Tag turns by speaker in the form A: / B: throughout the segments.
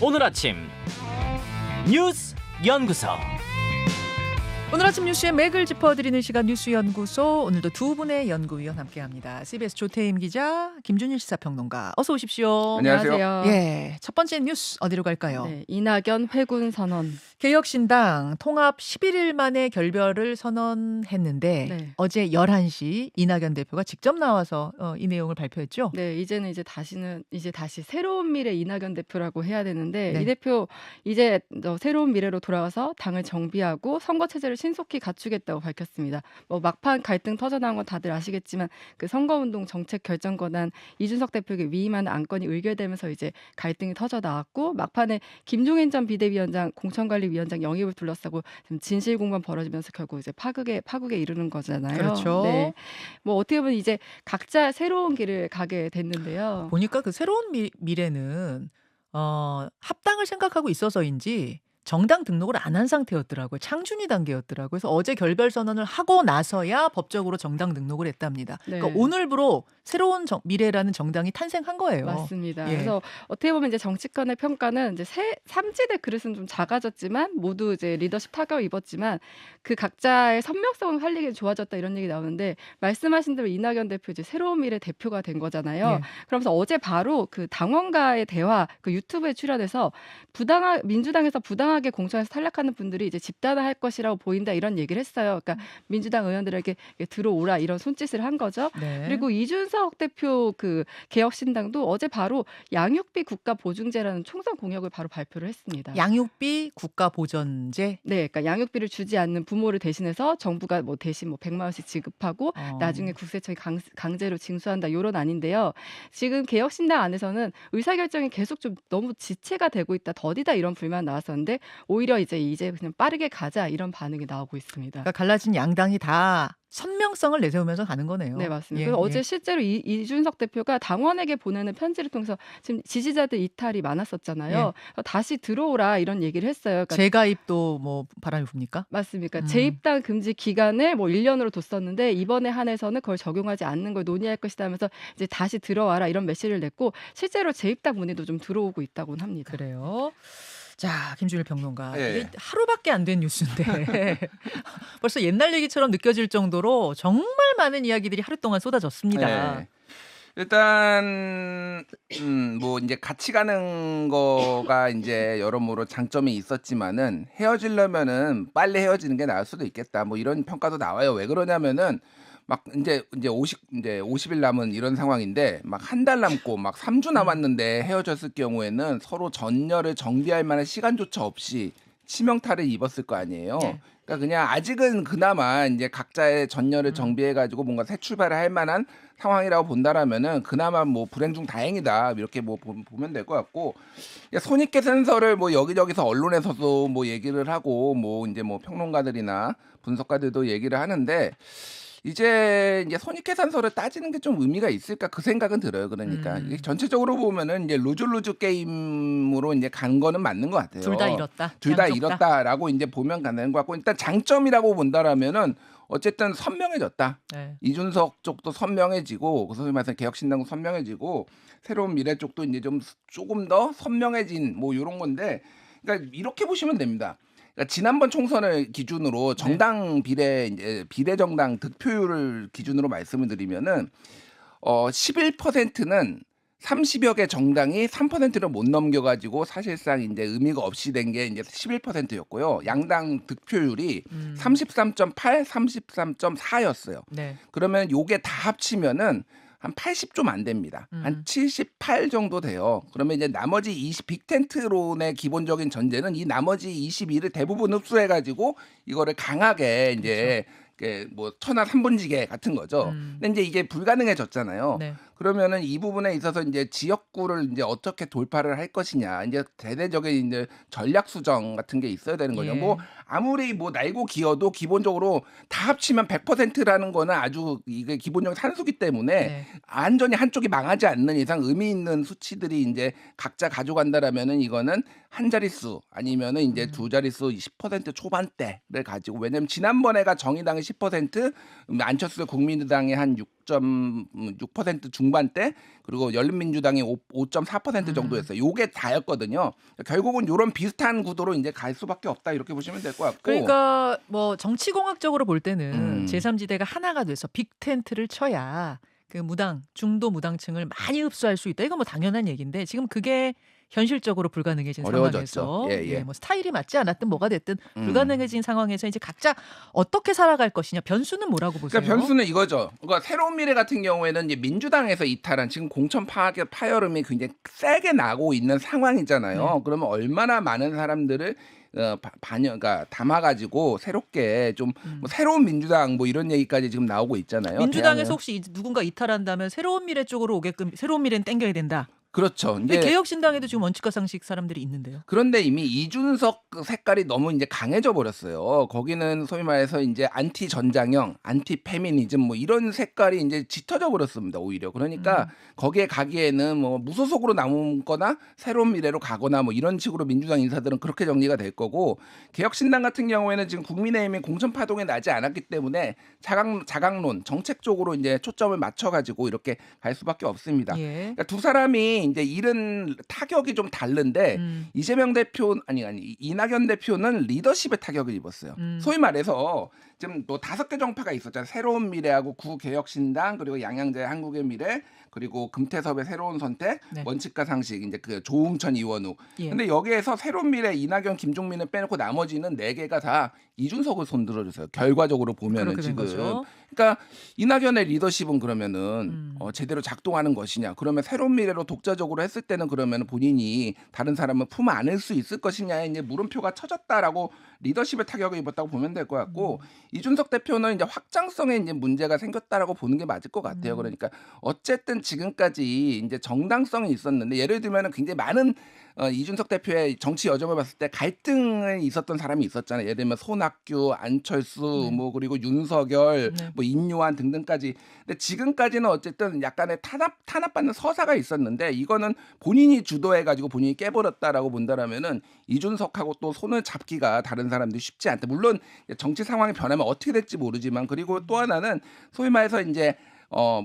A: 오늘 아침 뉴스 연구소.
B: 오늘 아침 뉴스의 맥을 짚어드리는 시간 뉴스연구소. 오늘도 두 분의 연구위원 함께합니다. CBS 조태임 기자, 김준일 시사평론가, 어서 오십시오.
C: 안녕하세요.
B: 예, 첫 번째 뉴스 어디로 갈까요?
C: 네, 이낙연 회군 선언.
B: 개혁신당 통합 11일 만에 결별을 선언했는데
C: 네.
B: 어제 11시 이낙연 대표가 직접 나와서 이 내용을 발표했죠.
C: 네, 이제는 다시 새로운 미래 이낙연 대표라고 해야 되는데
B: 네.
C: 이 대표 이제 새로운 미래로 돌아와서 당을 정비하고 선거 체제를 신속히 갖추겠다고 밝혔습니다. 막판 갈등 터져나온 건 다들 아시겠지만 그 선거운동 정책 결정 권한 이준석 대표에게 위임하는 안건이 의결되면서 이제 갈등이 터져 나왔고 막판에 김종인 전 비대위원장 공천관리위원장 영입을 둘러싸고 진실 공방 벌어지면서 결국 이제 파국에 이르는 거잖아요.
B: 그렇죠.
C: 네. 어떻게 보면 이제 각자 새로운 길을 가게 됐는데요.
B: 보니까 그 새로운 미래는 합당을 생각하고 있어서인지 정당 등록을 안 한 상태였더라고요. 창준이 단계였더라고요. 그래서 어제 결별 선언을 하고 나서야 법적으로 정당 등록을 했답니다.
C: 네.
B: 그러니까 오늘부로 새로운 미래라는 정당이 탄생한 거예요.
C: 맞습니다.
B: 예.
C: 그래서 어떻게 보면 이제 정치권의 평가는 이제 삼지대 그릇은 좀 작아졌지만 모두 이제 리더십 타격을 입었지만 그 각자의 선명성은 활리기 좋아졌다 이런 얘기 나오는데 말씀하신 대로 이낙연 대표 이제 새로운 미래 대표가 된 거잖아요.
B: 예.
C: 그러면서 어제 바로 그 당원과의 대화 그 유튜브에 출연해서 민주당에서 부당하게 공천에서 탈락하는 분들이 이제 집단화할 것이라고 보인다 이런 얘기를 했어요. 그러니까 민주당 의원들에게 들어오라 이런 손짓을 한 거죠.
B: 네.
C: 그리고 이준석 대표 그 개혁신당도 어제 바로 양육비 국가 보증제라는 총선 공약을 바로 발표를 했습니다.
B: 양육비 국가 보전제.
C: 네, 그러니까 양육비를 주지 않는 부모를 대신해서 정부가 대신 100만 원씩 지급하고 나중에 국세청이 강제로 징수한다 이런 안인데요. 지금 개혁신당 안에서는 의사결정이 계속 좀 너무 지체가 되고 있다, 더디다 이런 불만 나왔었는데 오히려 이제 그냥 빠르게 가자 이런 반응이 나오고 있습니다.
B: 그러니까 갈라진 양당이 다 선명성을 내세우면서 가는 거네요.
C: 네, 맞습니다.
B: 예,
C: 그래서 어제
B: 예.
C: 실제로 이준석 대표가 당원에게 보내는 편지를 통해서 지금 지지자들 이탈이 많았었잖아요. 다시 들어오라 이런 얘기를 했어요. 그러니까
B: 재가입도 바람이 붑니까?
C: 맞습니까? 재입당 금지 기간을 1년으로 뒀었는데 이번에 한해서는 그걸 적용하지 않는 걸 논의할 것이다 하면서 이제 다시 들어와라 이런 메시지를 냈고 실제로 재입당 문의도 좀 들어오고 있다고는 합니다.
B: 그래요. 자, 김준일 평론가.
D: 예.
B: 이게 하루밖에 안 된 뉴스인데 벌써 옛날 얘기처럼 느껴질 정도로 정말 많은 이야기들이 하루 동안 쏟아졌습니다.
D: 네. 일단 이제 같이 가는 거가 이제 여러모로 장점이 있었지만은 헤어지려면은 빨리 헤어지는 게 나을 수도 있겠다. 이런 평가도 나와요. 왜 그러냐면은 막 이제 50일 남은 이런 상황인데 막 한 달 남고 막 3주 남았는데 헤어졌을 경우에는 서로 전열을 정비할 만한 시간조차 없이 치명타를 입었을 거 아니에요.
B: 네.
D: 그러니까 그냥 아직은 그나마 이제 각자의 전열을 정비해가지고 뭔가 새 출발을 할 만한 상황이라고 본다라면은 그나마 불행 중 다행이다 이렇게 보면 될 것 같고 손익계산서를 여기저기서 언론에서도 얘기를 하고 이제 평론가들이나 분석가들도 얘기를 하는데 이제 손익계산서를 따지는 게 좀 의미가 있을까 그 생각은 들어요. 그러니까 이게 전체적으로 보면은 이제 루즈 게임으로 이제 간 거는 맞는 것 같아요.
B: 둘 다 잃었다.
D: 둘 다
B: 양쪽 다.
D: 잃었다라고 이제 보면 가는 것 같고 일단 장점이라고 본다라면은 어쨌든 선명해졌다.
B: 네.
D: 이준석 쪽도 선명해지고 소위 말해서 개혁신당도 선명해지고 새로운 미래 쪽도 이제 조금 더 선명해진 이런 건데 그러니까 이렇게 보시면 됩니다. 그러니까 지난번 총선을 기준으로 정당 비례정당 득표율을 기준으로 말씀을 드리면은 11%는 30여 개 정당이 3%를 못 넘겨가지고 사실상 이제 의미가 없이 된 게 이제 11%였고요. 양당 득표율이 33.8, 33.4였어요.
B: 네.
D: 그러면 요게 다 합치면은 한 80 좀 안 됩니다. 한 78 정도 돼요. 그러면 이제 나머지 빅텐트론의 기본적인 전제는 이 나머지 22를 대부분 흡수해가지고 이거를 강하게 이제 천하 삼분지계 같은 거죠. 근데 이제 이게 불가능해졌잖아요.
B: 네.
D: 그러면은 이 부분에 있어서 이제 지역구를 이제 어떻게 돌파를 할 것이냐, 이제 대대적인 이제 전략 수정 같은 게 있어야 되는 거죠.
B: 예.
D: 아무리 날고 기어도 기본적으로 다 합치면 100%라는 거는 아주 이게 기본적인 산수기 때문에
B: 네.
D: 안전히 한쪽이 망하지 않는 이상 의미 있는 수치들이 이제 각자 가져간다라면은 이거는 한 자릿수 아니면은 이제 두 자릿수 10% 초반대를 가지고 왜냐면 지난번에가 정의당이 10%, 안철수 국민의당이 한 5.6% 중반대 그리고 열린민주당이 5.4% 정도였어요. 요게 다였거든요. 결국은 이런 비슷한 구도로 이제 갈 수밖에 없다 이렇게 보시면 될 것 같고.
B: 그러니까 뭐 정치공학적으로 볼 때는
D: 음.
B: 제3지대가 하나가 돼서 빅텐트를 쳐야 그 무당, 중도 무당층을 많이 흡수할 수 있다. 이건 뭐 당연한 얘기인데 지금 그게 현실적으로 불가능해진
D: 어려워졌죠.
B: 상황에서
D: 예, 예.
B: 뭐 스타일이 맞지 않았든 뭐가 됐든 불가능해진 상황에서 이제 각자 어떻게 살아갈 것이냐 변수는 뭐라고 보세요?
D: 그러니까 변수는 이거죠. 그러니까 새로운 미래 같은 경우에는 이제 민주당에서 이탈한 지금 공천 파열음이 굉장히 세게 나고 있는 상황이잖아요.
B: 네.
D: 그러면 얼마나 많은 사람들을 그러니까 담아가지고 새롭게 좀 뭐 새로운 민주당 뭐 이런 얘기까지 지금 나오고 있잖아요.
B: 민주당에서 혹시 누군가 이탈한다면 새로운 미래 쪽으로 오게끔 새로운 미래는 땡겨야 된다.
D: 그렇죠.
B: 근데
D: 이제
B: 개혁신당에도 지금 원칙과 상식 사람들이 있는데요.
D: 그런데 이미 이준석 색깔이 너무 이제 강해져 버렸어요. 거기는 소위 말해서 이제 안티 전장형, 안티 페미니즘 뭐 이런 색깔이 이제 짙어져 버렸습니다. 오히려 그러니까 거기에 가기에는 뭐 무소속으로 남거나 새로운 미래로 가거나 뭐 이런 식으로 민주당 인사들은 그렇게 정리가 될 거고 개혁신당 같은 경우에는 지금 국민의힘이 공천 파동에 나지 않았기 때문에 자강론 정책 쪽으로 이제 초점을 맞춰 가지고 이렇게 갈 수밖에 없습니다.
B: 예.
D: 그러니까 두 사람이 이제 잃은 타격이 좀 다른데 이재명 대표 아니 이낙연 대표는 리더십의 타격을 입었어요. 소위 말해서 지금 뭐 5개 정파가 있었잖아요. 새로운 미래하고 구개혁신당 그리고 양양자의 한국의 미래 그리고 금태섭의 새로운 선택,
B: 네.
D: 원칙과 상식 이제 그 조웅천 이원우.
B: 예.
D: 근데 여기에서 새로운 미래 이낙연 김종민을 빼놓고 나머지는 4개가 다 이준석을 손들어주세요. 결과적으로 보면은
B: 그렇게 된
D: 지금.
B: 거죠.
D: 그러니까 이낙연의 리더십은 그러면은 제대로 작동하는 것이냐? 그러면 새로운 미래로 독자적으로 했을 때는 그러면 본인이 다른 사람을 품 안을 수 있을 것이냐에 이제 물음표가 쳐졌다라고 리더십의 타격을 입었다고 보면 될 것 같고 이준석 대표는 이제 확장성에 이제 문제가 생겼다라고 보는 게 맞을 것 같아요. 그러니까 어쨌든 지금까지 이제 정당성이 있었는데 예를 들면은 굉장히 많은 이준석 대표의 정치 여정을 봤을 때 갈등이 있었던 사람이 있었잖아요. 예를 들면 손학규, 안철수, 뭐 그리고 윤석열,
B: 네.
D: 뭐 인요한 등등까지. 근데 지금까지는 어쨌든 약간의 탄압받는 서사가 있었는데 이거는 본인이 주도해가지고 본인이 깨버렸다라고 본다라면은 이준석하고 또 손을 잡기가 다른 사람들이 쉽지 않다. 물론 정치 상황이 변하면 어떻게 될지 모르지만 그리고 또 하나는 소위 말해서 이제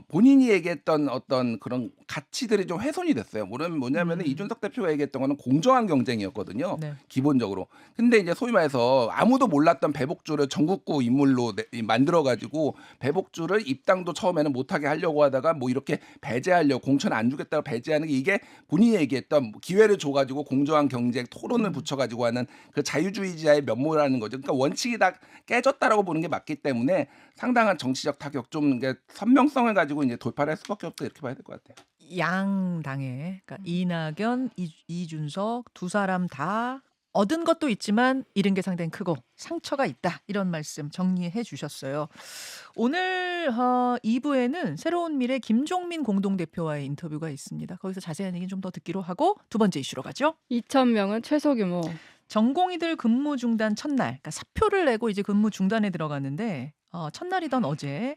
D: 본인이 얘기했던 어떤 그런 가치들이 좀 훼손이 됐어요. 뭐냐면은 이준석 대표가 얘기했던 거는 공정한 경쟁이었거든요.
B: 네.
D: 기본적으로. 근데 이제 소위 말해서 아무도 몰랐던 배복주를 전국구 인물로 만들어가지고 배복주를 입당도 처음에는 못하게 하려고 하다가 뭐 이렇게 배제하려고 공천 안 주겠다고 배제하는 게 이게 본인이 얘기했던 기회를 줘가지고 공정한 경쟁 토론을 붙여가지고 하는 그 자유주의자의 면모라는 거죠. 그러니까 원칙이 다 깨졌다라고 보는 게 맞기 때문에 상당한 정치적 타격 좀 이게 선명성을 가지고 이제 돌파를 할 수밖에 없다 이렇게 봐야 될 것 같아요.
B: 양당에 그러니까 이낙연, 이준석 두 사람 다 얻은 것도 있지만 잃은 게 상당히 크고 상처가 있다. 이런 말씀 정리해 주셨어요. 오늘 2부에는 새로운 미래 김종민 공동대표와의 인터뷰가 있습니다. 거기서 자세한 얘기는 좀 더 듣기로 하고 두 번째 이슈로 가죠.
C: 2,000명은 최소 규모.
B: 전공의들 근무 중단 첫날, 그러니까 사표를 내고 이제 근무 중단에 들어갔는데 첫날이던 어제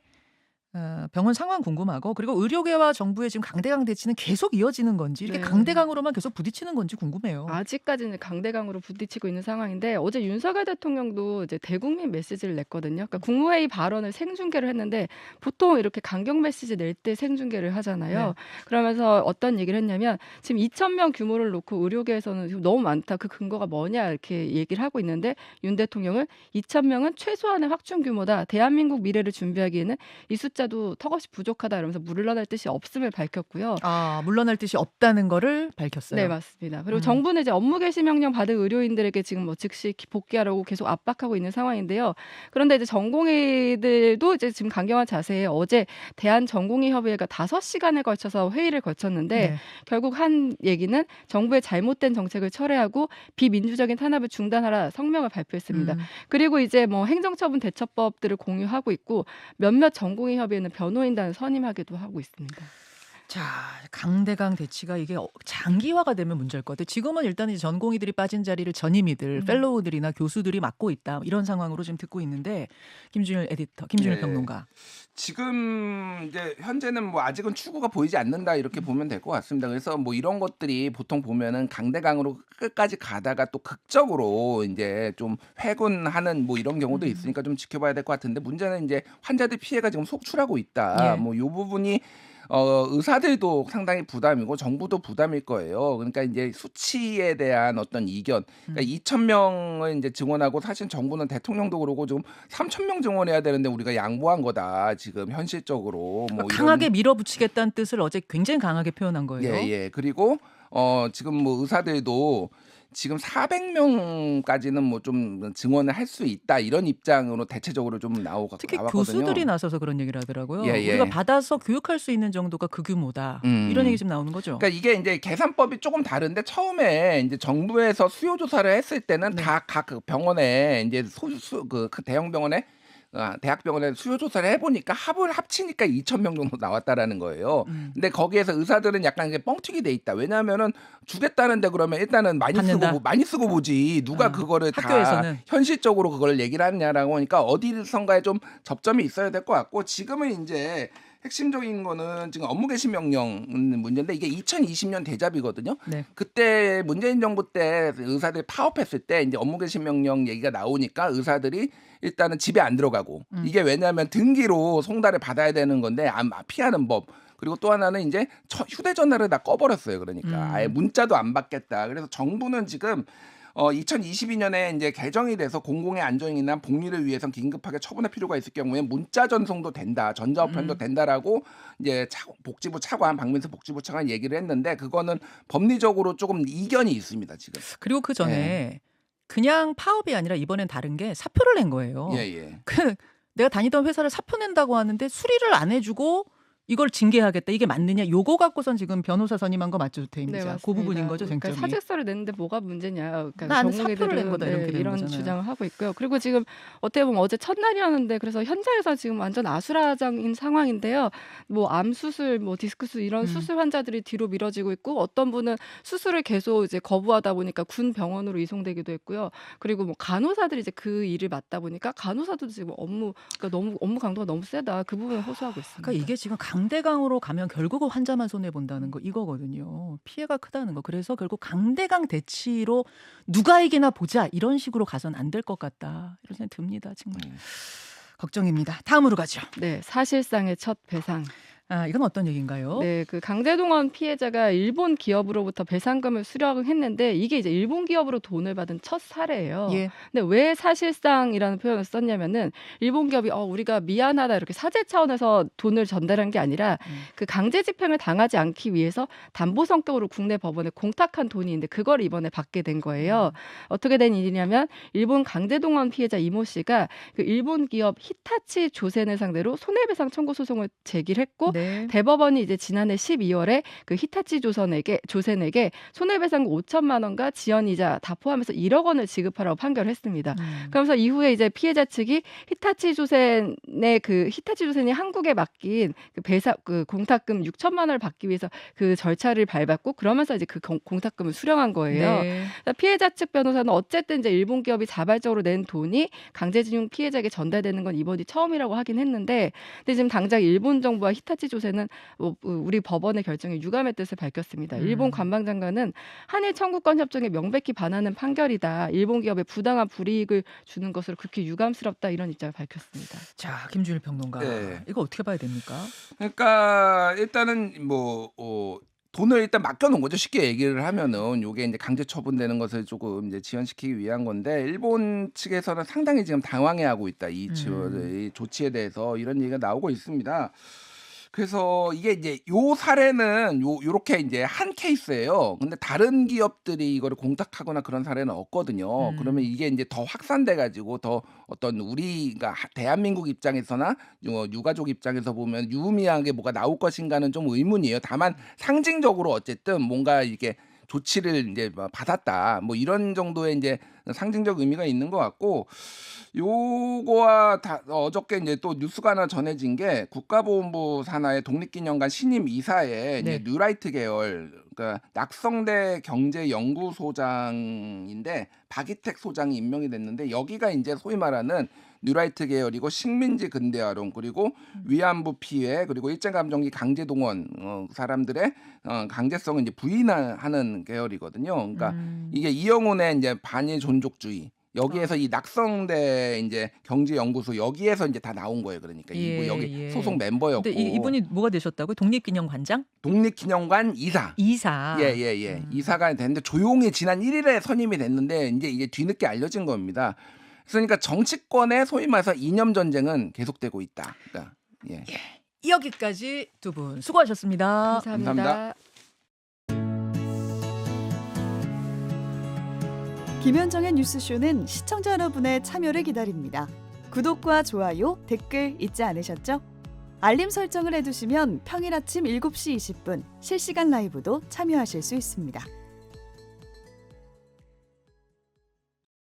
B: 병원 상황 궁금하고 그리고 의료계와 정부의 지금 강대강 대치는 계속 이어지는 건지 이렇게
C: 네.
B: 강대강으로만 계속 부딪히는 건지 궁금해요.
C: 아직까지는 강대강으로 부딪히고 있는 상황인데 어제 윤석열 대통령도 이제 대국민 메시지를 냈거든요. 그러니까 국무회의 발언을 생중계를 했는데 보통 이렇게 강경 메시지 낼 때 생중계를 하잖아요.
B: 네.
C: 그러면서 어떤 얘기를 했냐면 지금 2,000명 규모를 놓고 의료계에서는 지금 너무 많다. 그 근거가 뭐냐 이렇게 얘기를 하고 있는데 윤 대통령은 2,000명은 최소한의 확충 규모다. 대한민국 미래를 준비하기에는 이 숫자도 턱없이 부족하다 이러면서 물러날 뜻이 없음을 밝혔고요.
B: 물러날 뜻이 없다는 거를 밝혔어요.
C: 네, 맞습니다. 그리고 정부는 이제 업무 개시 명령 받은 의료인들에게 지금 뭐 즉시 복귀하라고 계속 압박하고 있는 상황인데요. 그런데 이제 전공의들도 이제 지금 강경한 자세에 어제 대한전공의협의회가 5시간에 걸쳐서 회의를 거쳤는데
B: 네.
C: 결국 한 얘기는 정부의 잘못된 정책을 철회하고 비민주적인 탄압을 중단하라 성명을 발표했습니다. 그리고 이제 뭐 행정처분 대처법들을 공유하고 있고 몇몇 전공의협의회는 변호인단을 선임하기도 하고 있습니다.
B: 자, 강대강 대치가 이게 장기화가 되면 문제일 것 같아요. 지금은 일단 이제 전공의들이 빠진 자리를 전임의들, 펠로우들이나 교수들이 맡고 있다. 이런 상황으로 지금 듣고 있는데 김준일 에디터, 김준일
D: 네.
B: 평론가.
D: 지금 이제 현재는 뭐 아직은 추구가 보이지 않는다 이렇게 보면 될 것 같습니다. 그래서 뭐 이런 것들이 보통 보면은 강대강으로 끝까지 가다가 또 극적으로 이제 좀 회군하는 뭐 이런 경우도 있으니까 좀 지켜봐야 될 것 같은데 문제는 이제 환자들 피해가 지금 속출하고 있다.
B: 예.
D: 뭐 이 부분이 의사들도 상당히 부담이고 정부도 부담일 거예요. 그러니까 이제 수치에 대한 어떤 이견. 그러니까 2,000명을 이제 증원하고 사실 정부는 대통령도 그러고 좀 3,000명 증원해야 되는데 우리가 양보한 거다. 지금 현실적으로 뭐
B: 강하게 밀어붙이겠다는 뜻을 어제 굉장히 강하게 표현한 거예요.
D: 예. 그리고 지금 뭐 의사들도 지금 400명까지는 뭐 좀 증원을 할 수 있다 이런 입장으로 대체적으로 좀
B: 특히
D: 나왔거든요.
B: 교수들이 나서서 그런 얘기를 하더라고요.
D: 예.
B: 우리가 받아서 교육할 수 있는 정도가 그 규모다. 이런 얘기 지금 나오는 거죠.
D: 그러니까 이게 이제 계산법이 조금 다른데 처음에 이제 정부에서 수요 조사를 했을 때는
B: 네.
D: 다 각 병원에 이제 그 대형 병원에 대학병원에 수요 조사를 해보니까 합치니까 2,000명 정도 나왔다라는 거예요. 근데 거기에서 의사들은 약간 이게 뻥튀기 돼 있다. 왜냐하면은 주겠다는데 그러면 일단은
B: 받는다.
D: 많이 쓰고 보지. 누가 그거를
B: 학교에서는.
D: 다 현실적으로 그걸 얘기를 하느냐라고 하니까 어디선가에 좀 접점이 있어야 될 것 같고 지금은 이제 핵심적인 거는 지금 업무 개시 명령 문제인데 이게 2020년 대잡이거든요.
B: 네.
D: 그때 문재인 정부 때 의사들이 파업했을 때 이제 업무 개시 명령 얘기가 나오니까 의사들이 일단은 집에 안 들어가고 이게 왜냐하면 등기로 송달을 받아야 되는 건데 피하는 법. 그리고 또 하나는 이제 휴대전화를 다 꺼버렸어요. 그러니까 아예 문자도 안 받겠다. 그래서 정부는 지금 2022년에 이제 개정이 돼서 공공의 안전이나 복리를 위해서 긴급하게 처분할 필요가 있을 경우에 문자 전송도 된다, 전자우편도 된다라고 이제 복지부 차관 박민수 복지부 차관 얘기를 했는데 그거는 법리적으로 조금 이견이 있습니다 지금.
B: 그리고 그 전에 그냥 파업이 아니라 이번엔 다른 게 사표를 낸 거예요.
D: 예.
B: 내가 다니던 회사를 사표 낸다고 하는데 수리를 안 해주고 이걸 징계하겠다. 이게 맞느냐? 요거 갖고선 지금 변호사 선임한 거 맞죠, 조태임
C: 네,
B: 기자?
C: 맞습니다.
B: 그 부분인 거죠,
C: 그러니까
B: 쟁점이.
C: 사직서를 냈는데 뭐가 문제냐. 그러니까
B: 나는 사표를 낸 거다, 이렇게 되는
C: 이런
B: 거잖아요.
C: 주장을 하고 있고요. 그리고 지금 어떻게 보면 어제 첫날이었는데 그래서 현장에서 지금 완전 아수라장인 상황인데요. 뭐 암 수술, 뭐 디스크 수술 이런 수술 환자들이 뒤로 미뤄지고 있고 어떤 분은 수술을 계속 이제 거부하다 보니까 군 병원으로 이송되기도 했고요. 그리고 뭐 간호사들이 이제 그 일을 맡다 보니까 간호사도 지금 그러니까 너무 업무 강도가 너무 세다. 그 부분을 호소하고 있습니다.
B: 그러니까 이게 지금 강대강으로 가면 결국은 환자만 손해 본다는 거 이거거든요. 피해가 크다는 거. 그래서 결국 강대강 대치로 누가 이기나 보자 이런 식으로 가선 안 될 것 같다. 이런 생각이 듭니다. 정말 걱정입니다. 다음으로 가죠.
C: 네, 사실상의 첫 배상.
B: 이건 어떤 얘기인가요?
C: 네, 그 강제동원 피해자가 일본 기업으로부터 배상금을 수령했는데 이게 이제 일본 기업으로 돈을 받은 첫 사례예요.
B: 예.
C: 근데 왜 사실상이라는 표현을 썼냐면은 일본 기업이 우리가 미안하다 이렇게 사죄 차원에서 돈을 전달한 게 아니라 그 강제 집행을 당하지 않기 위해서 담보 성격으로 국내 법원에 공탁한 돈인데 그걸 이번에 받게 된 거예요. 어떻게 된 일이냐면 일본 강제동원 피해자 이모 씨가 그 일본 기업 히타치 조센을 상대로 손해배상 청구 소송을 제기를 했고
B: 네.
C: 대법원이 이제 지난해 12월에 그 히타치 조센에게 손해배상 5천만 원과 지연이자 다 포함해서 1억 원을 지급하라고 판결을 했습니다. 그러면서 이후에 이제 피해자 측이 히타치 조센이 한국에 맡긴 그 공탁금 6천만 원을 받기 위해서 그 절차를 밟았고 그러면서 이제 그 공탁금을 수령한 거예요.
B: 네.
C: 피해자 측 변호사는 어쨌든 이제 일본 기업이 자발적으로 낸 돈이 강제징용 피해자에게 전달되는 건 이번이 처음이라고 하긴 했는데, 근데 지금 당장 일본 정부와 히타치 조세는 우리 법원의 결정에 유감의 뜻을 밝혔습니다. 일본 관방장관은 한일 청구권 협정에 명백히 반하는 판결이다. 일본 기업에 부당한 불이익을 주는 것으로 극히 유감스럽다 이런 입장을 밝혔습니다.
B: 자, 김준일 평론가.
D: 네.
B: 이거 어떻게 봐야 됩니까?
D: 그러니까 일단은 돈을 일단 맡겨놓은 거죠. 쉽게 얘기를 하면은 요게 이제 강제 처분되는 것을 조금 이제 지연시키기 위한 건데 일본 측에서는 상당히 지금 당황해하고 있다. 이 조치에 대해서 이런 얘기가 나오고 있습니다. 그래서 이게 이제 요 사례는 요렇게 이제 한 케이스예요. 근데 다른 기업들이 이거를 공탁하거나 그런 사례는 없거든요. 그러면 이게 이제 더 확산돼 가지고 더 어떤 우리가 대한민국 입장에서나 유가족 입장에서 보면 유의미한 게 뭐가 나올 것인가는 좀 의문이에요. 다만 상징적으로 어쨌든 뭔가 이게 조치를 이제 받았다. 뭐 이런 정도의 이제 상징적 의미가 있는 것 같고, 요거와 어저께 이제 또 뉴스가 하나 전해진 게 국가보훈부 산하의 독립기념관 신임 이사에 이제
B: 네.
D: 뉴라이트 계열, 그러니까 낙성대 경제연구소장인데 박이택 소장이 임명이 됐는데, 여기가 이제 소위 말하는 뉴라이트 계열이고 식민지 근대화론, 그리고 위안부 피해, 그리고 일제감정기 강제동원 사람들의 강제성을 이제 부인하는 계열이거든요. 그러니까 이게 이영훈의 이제 반일 존족주의, 여기에서 이 낙성대 이제 경제연구소 여기에서 이제 다 나온 거예요. 그러니까
B: 예,
D: 여기
B: 예.
D: 소속 멤버였고.
B: 근데 이분이 뭐가 되셨다고요? 독립기념관장?
D: 독립기념관 이사.
B: 이사.
D: 예. 이사가 됐는데 조용히 지난 1일에 선임이 됐는데 이제 이게 뒤늦게 알려진 겁니다. 그러니까 정치권의 소위 말해서 이념 전쟁은 계속되고 있다. 그러니까, 예.
B: 여기까지 두 분 수고하셨습니다.
C: 감사합니다.
E: 김현정의 뉴스쇼는 시청자 여러분의 참여를 기다립니다. 구독과 좋아요, 댓글 잊지 않으셨죠? 알림 설정을 해두시면 평일 아침 7시 20분 실시간 라이브도 참여하실 수 있습니다.